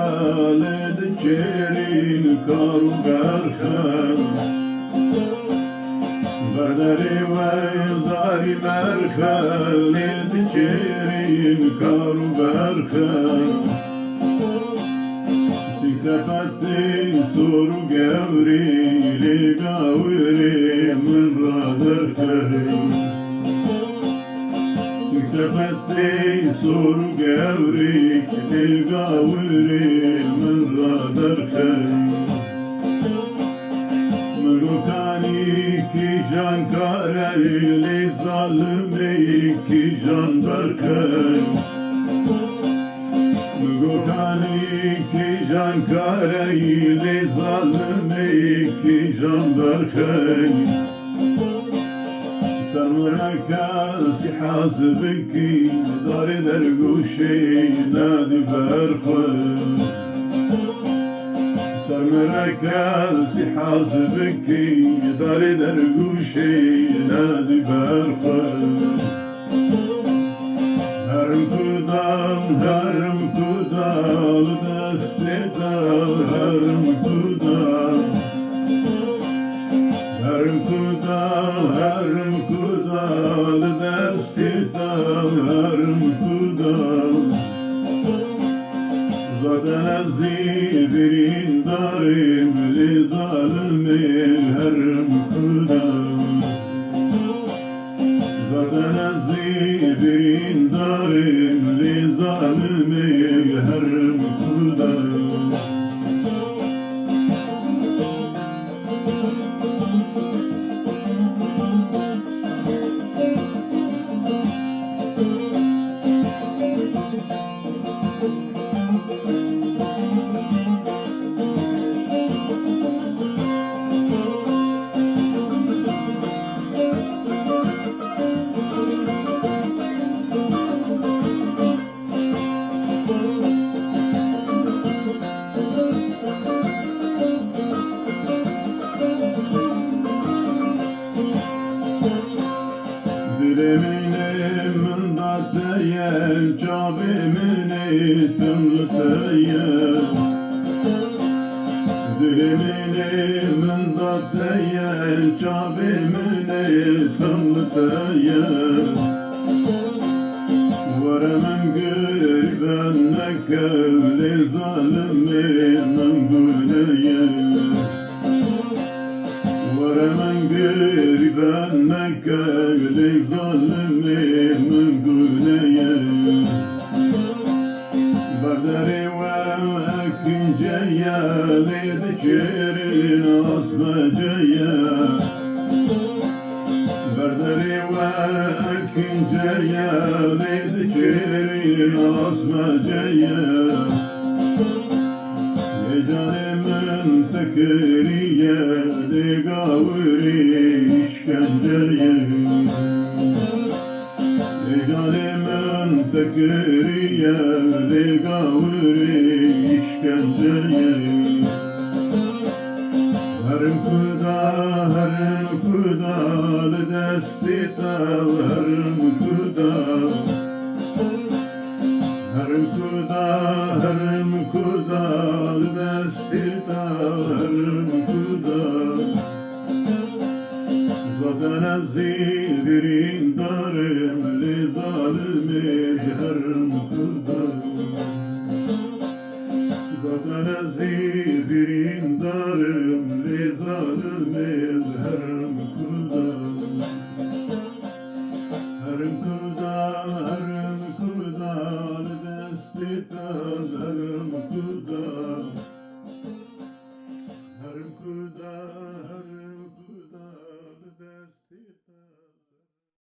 جيال دچرین کارو برخم برداری و داری مرخل دچرین کارو برخم سپتی سورو گوری لگاوری من را درخم سپتی سورو گوری لگاوری من را درخم مگوتانی کی جان کاری لی ظالمی کی جان برخم مگوتانی کی جان کاری لی ظالمی کی جان برخم سرمرکاسی حاسبکی داری در گوشی نادی برخم سرمرکاسی حاسبکی داری در گوشی نادی برخم هرم کدال دستی دال هرم کدال دستی دال هرم کدال زادن از زیبرین داریم لی ظالمی هرم کدال زادن از زیبرین داریم لی ظالمی هرم کدال Dilimini min dadeye, cabimini tımlıteye Dilimini min dadeye, cabimini tımlıteye Veremen gariben nekevli zalimi menguleye Veremen gariben nekevli zalimi menguleye Berderi ve ekinceye lidikerin asmeceye Berderi ve ekinceye lidikerin asmeceye Ecalimin tekeriye ligavuri işkenceye Ecalimin tekeriye ligavuri işkenceye Herim kudal desti tal herim kudal Herim kudal desti tal herim kudal Zaten az zilbirin darım li zalimi herim kudal Zaten az zilbirin darım li zalimi herim kudal Herim kudal desti tal herim kudal Herim kudal